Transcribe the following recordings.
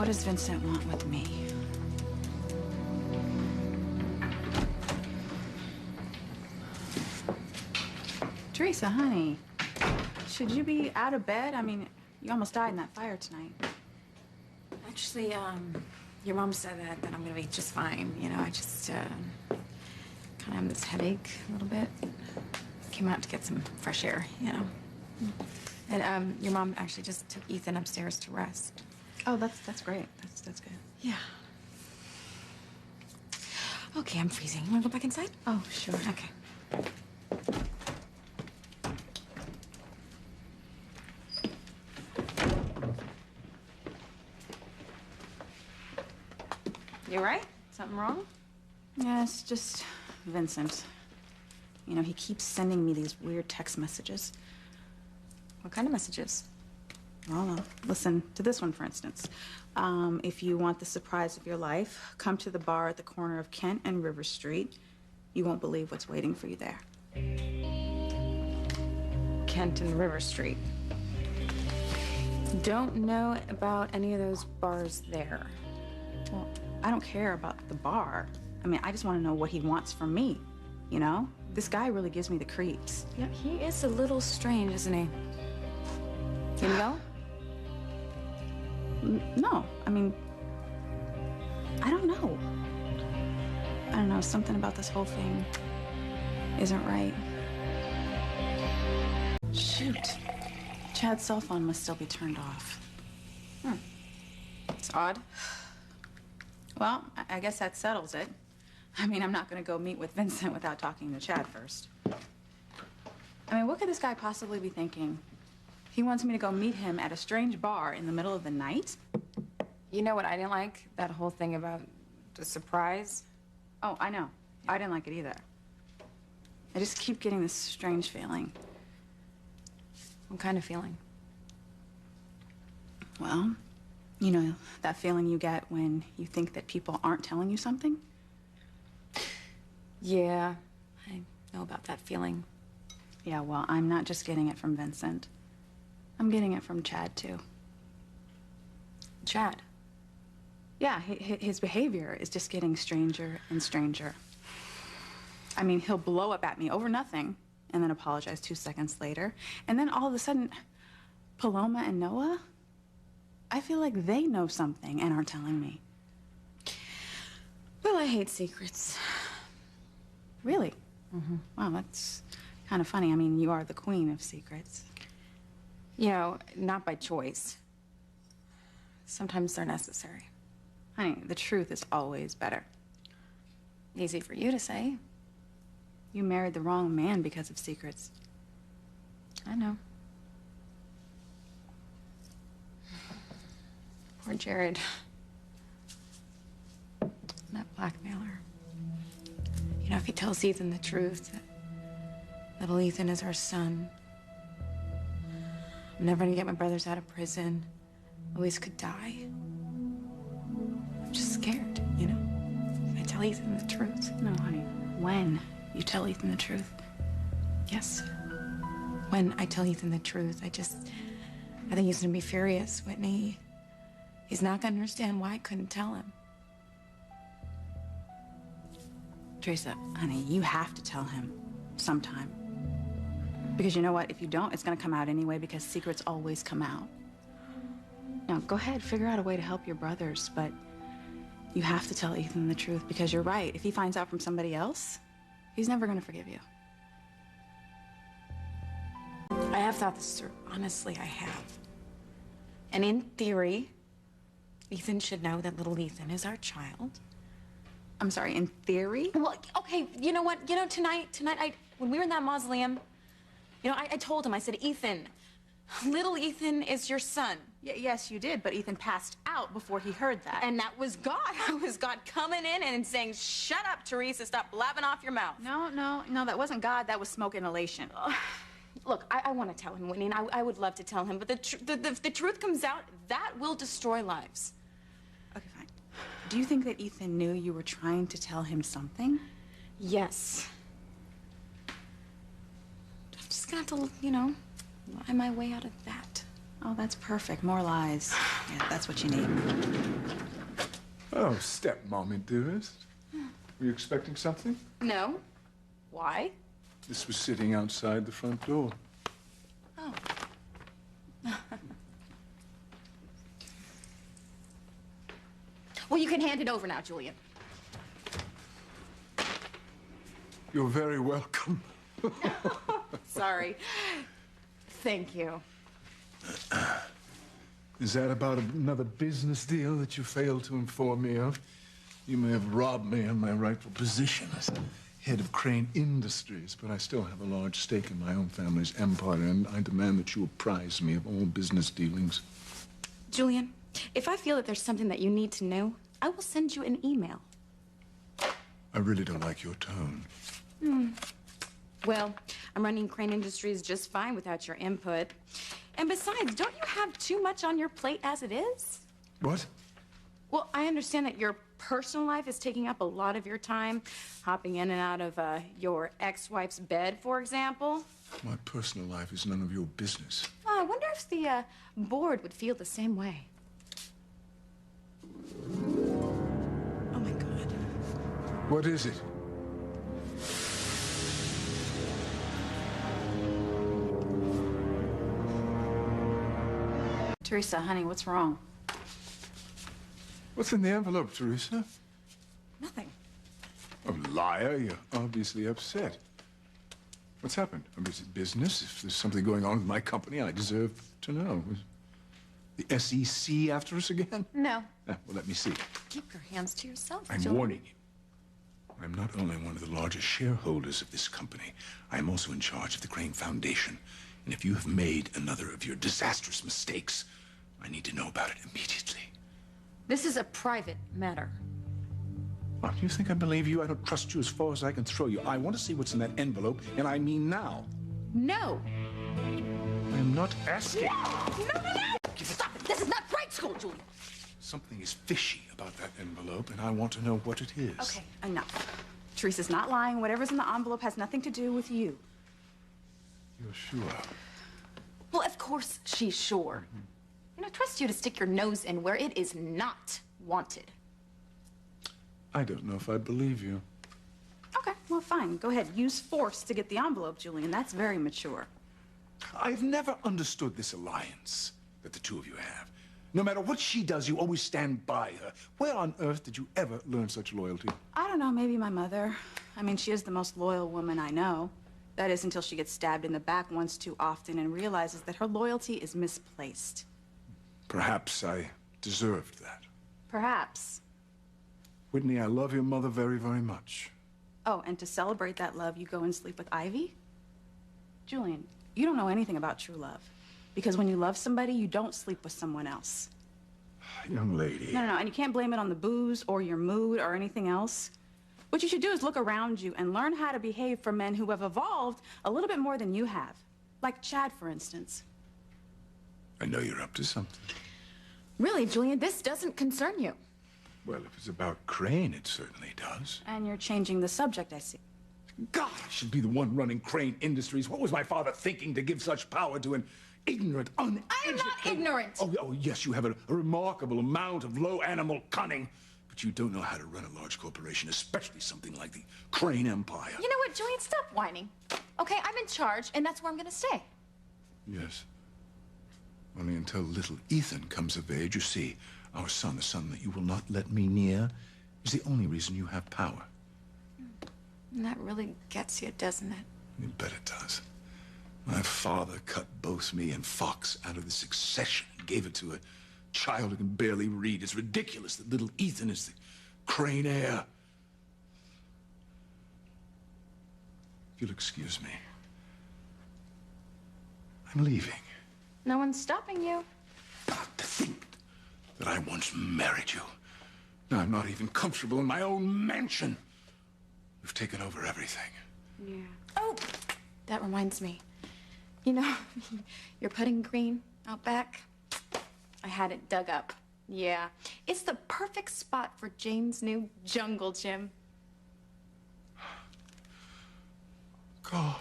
what does Vincent want with me? Teresa, honey, should you be out of bed? I mean, you almost died in that fire tonight. Actually, your mom said that I'm gonna be just fine. You know, I just kind of have this headache a little bit. Came out to get some fresh air, you know. And your mom actually just took Ethan upstairs to rest. Oh, that's great. That's good. Yeah. Okay, I'm freezing. You wanna go back inside? Oh, sure. Okay. You all right? Something wrong? Yeah, it's just Vincent. You know, he keeps sending me these weird text messages. What kind of messages? Well, listen to this one, for instance. If you want the surprise of your life, come to the bar at the corner of Kent and River Street. You won't believe what's waiting for you there. Kent and River Street. Don't know about any of those bars there. Well, I don't care about the bar. I mean, I just want to know what he wants from me, you know? This guy really gives me the creeps. Yeah, he is a little strange, isn't he? Can you go? No, I mean, I don't know. I don't know, something about this whole thing isn't right. Shoot. Chad's cell phone must still be turned off. It's odd. Well, I guess that settles it. I mean, I'm not gonna go meet with Vincent without talking to Chad first. I mean, what could this guy possibly be thinking? He wants me to go meet him at a strange bar in the middle of the night? You know what I didn't like? That whole thing about the surprise. Oh, I know. I didn't like it either. I just keep getting this strange feeling. What kind of feeling? Well, you know, that feeling you get when you think that people aren't telling you something? Yeah, I know about that feeling. Yeah, well, I'm not just getting it from Vincent. I'm getting it from Chad, too. Chad? Yeah, his behavior is just getting stranger and stranger. I mean, he'll blow up at me over nothing and then apologize 2 seconds later. And then all of a sudden, Paloma and Noah, I feel like they know something and aren't telling me. Well, I hate secrets. Really? Mm-hmm. Wow, that's kind of funny. I mean, you are the queen of secrets. You know, not by choice. Sometimes they're necessary. Honey, the truth is always better. Easy for you to say. You married the wrong man because of secrets. I know. Poor Jared. That blackmailer. You know, if he tells Ethan the truth, that little Ethan is our son. I'm never gonna get my brothers out of prison. Louise could die. I'm just scared, you know? If I tell Ethan the truth. No, honey. When you tell Ethan the truth. Yes. When I tell Ethan the truth, I think he's gonna be furious, Whitney. He's not gonna understand why I couldn't tell him. Teresa, honey, you have to tell him sometime. Because you know what? If you don't, it's gonna come out anyway because secrets always come out. Now, go ahead, figure out a way to help your brothers, but you have to tell Ethan the truth because you're right. If he finds out from somebody else, he's never gonna forgive you. I have thought this through. Honestly, I have. And in theory, Ethan should know that little Ethan is our child. I'm sorry, in theory? Well, okay, you know what? You know, tonight, when we were in that mausoleum, you know, I told him, I said, Ethan, little Ethan is your son. Yes, you did, but Ethan passed out before he heard that. And that was God. That was God coming in and saying, shut up, Teresa, stop blabbing off your mouth. No, that wasn't God. That was smoke inhalation. Look, I want to tell him, Whitney, and I would love to tell him, but the truth comes out, that will destroy lives. Okay, fine. Do you think that Ethan knew you were trying to tell him something? Yes. I'm just gonna have to, you know, lie my way out of that. Oh, that's perfect. More lies. Yeah, that's what you need. Oh, stepmommy, dearest. Were you expecting something? No. Why? This was sitting outside the front door. Oh. Well, you can hand it over now, Julian. You're very welcome. Sorry. Thank you. Is that about another business deal that you failed to inform me of? You may have robbed me of my rightful position as head of Crane Industries, but I still have a large stake in my own family's empire, and I demand that you apprise me of all business dealings. Julian, if I feel that there's something that you need to know, I will send you an email. I really don't like your tone. Well, I'm running Crane Industries just fine without your input. And besides, don't you have too much on your plate as it is? What? Well, I understand that your personal life is taking up a lot of your time, hopping in and out of your ex-wife's bed, for example. My personal life is none of your business. Oh, I wonder if the board would feel the same way. Oh, my God. What is it? Teresa, honey, what's wrong? What's in the envelope, Teresa? Nothing. Oh, liar, you're obviously upset. What's happened? I mean, is it business? If there's something going on with my company, I deserve to know. The SEC after us again? No. Well, let me see. Keep your hands to yourself, I'm Julian. warning you. I'm not only one of the largest shareholders of this company, I am also in charge of the Crane Foundation. And if you have made another of your disastrous mistakes, I need to know about it immediately. This is a private matter. Well, you think I believe you? I don't trust you as far as I can throw you. I want to see what's in that envelope, and I mean now. No. I am not asking. No. Stop it. This is not grade school, Julian. Something is fishy about that envelope, and I want to know what it is. Okay, enough. Teresa's not lying. Whatever's in the envelope has nothing to do with you. You're sure? Well, of course she's sure. And I trust you to stick your nose in where it is not wanted. I don't know if I believe you. Okay, well, fine. Go ahead. Use force to get the envelope, Julian. That's very mature. I've never understood this alliance that the two of you have. No matter what she does, you always stand by her. Where on earth did you ever learn such loyalty? I don't know, maybe my mother. I mean, she is the most loyal woman I know. That is until she gets stabbed in the back once too often and realizes that her loyalty is misplaced. Perhaps I deserved that. Perhaps. Whitney, I love your mother very, very much. Oh, and to celebrate that love, you go and sleep with Ivy? Julian, you don't know anything about true love. Because when you love somebody, you don't sleep with someone else. Young lady. No, and you can't blame it on the booze or your mood or anything else. What you should do is look around you and learn how to behave for men who have evolved a little bit more than you have. Like Chad, for instance. I know you're up to something. Really, Julian, this doesn't concern you. Well, if it's about Crane, it certainly does. And you're changing the subject, I see. God, I should be the one running Crane Industries. What was my father thinking to give such power to an ignorant, uneducated... I am not ignorant! Oh, yes, you have a remarkable amount of low animal cunning. But you don't know how to run a large corporation, especially something like the Crane Empire. You know what, Julian? Stop whining. Okay, I'm in charge, and that's where I'm gonna stay. Yes. Only until little Ethan comes of age, you see, our son, the son that you will not let me near, is the only reason you have power. And that really gets you, doesn't it? You bet it does. My father cut both me and Fox out of the succession and gave it to a child who can barely read. It's ridiculous that little Ethan is the Crane heir. If you'll excuse me, I'm leaving. No one's stopping you. God, to think that I once married you. Now I'm not even comfortable in my own mansion. You've taken over everything. Yeah. Oh, that reminds me. You know, your putting green out back, I had it dug up. Yeah, it's the perfect spot for Jane's new jungle gym. God,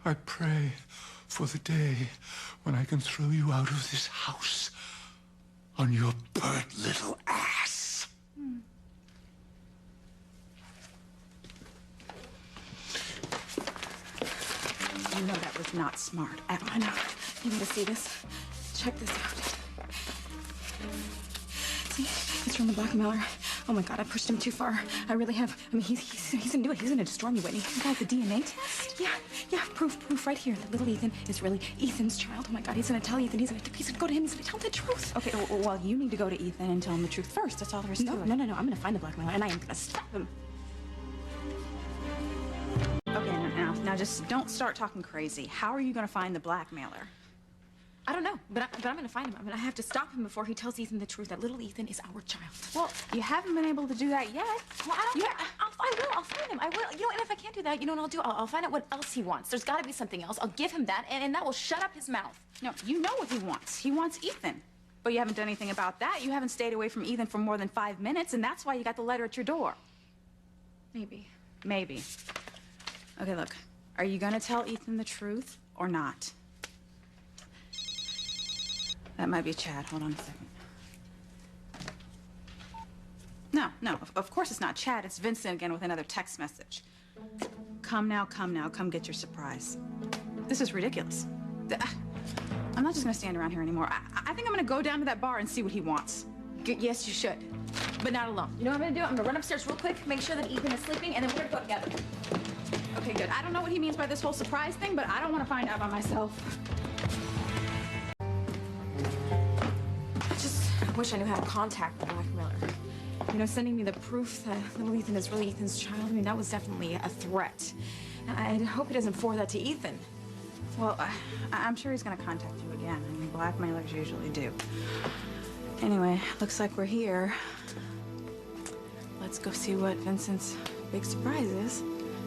I pray for the day when I can throw you out of this house on your burnt little ass. was not smart at all. I know. You gotta see this. Check this out. See? It's from the Blackmailer. Oh my God, I pushed him too far. I really have. I mean, he's gonna do it. He's gonna destroy me, Whitney. You got the DNA test? Yeah, proof right here that little Ethan is really Ethan's child. Oh my God, he's gonna tell Ethan. He's gonna go to him. He's gonna tell him the truth. Okay, well, you need to go to Ethan and tell him the truth first. That's all there is to it. No. I'm gonna find the Blackmailer and I am gonna stop him. Okay, now just don't start talking crazy. How are you gonna find the blackmailer? I don't know, but I'm gonna find him. I mean, I have to stop him before he tells Ethan the truth that little Ethan is our child. Well, you haven't been able to do that yet. Well, I don't care. I'll find him. I will. You know, and if I can't do that, you know what I'll do? I'll find out what else he wants. There's gotta be something else. I'll give him that, and that will shut up his mouth. No, you know what he wants. He wants Ethan. But you haven't done anything about that. You haven't stayed away from Ethan for more than 5 minutes, and that's why you got the letter at your door. Maybe. Maybe. Okay, look. Are you gonna tell Ethan the truth or not? That might be Chad. Hold on a second. No, of course it's not Chad. It's Vincent again with another text message. Come now, come get your surprise. This is ridiculous. I'm not just gonna stand around here anymore. I think I'm gonna go down to that bar and see what he wants. Yes, you should. But not alone. You know what I'm gonna do? I'm gonna run upstairs real quick, make sure that Ethan is sleeping, and then we're gonna go together. Okay, good. I don't know what he means by this whole surprise thing, but I don't want to find out by myself. I just wish I knew how to contact the Blackmailer. You know, sending me the proof that little Ethan is really Ethan's child, I mean, that was definitely a threat. And I hope he doesn't forward that to Ethan. Well, I'm sure he's going to contact you again. I mean, blackmailers usually do. Anyway, looks like we're here. Let's go see what Vincent's big surprise is.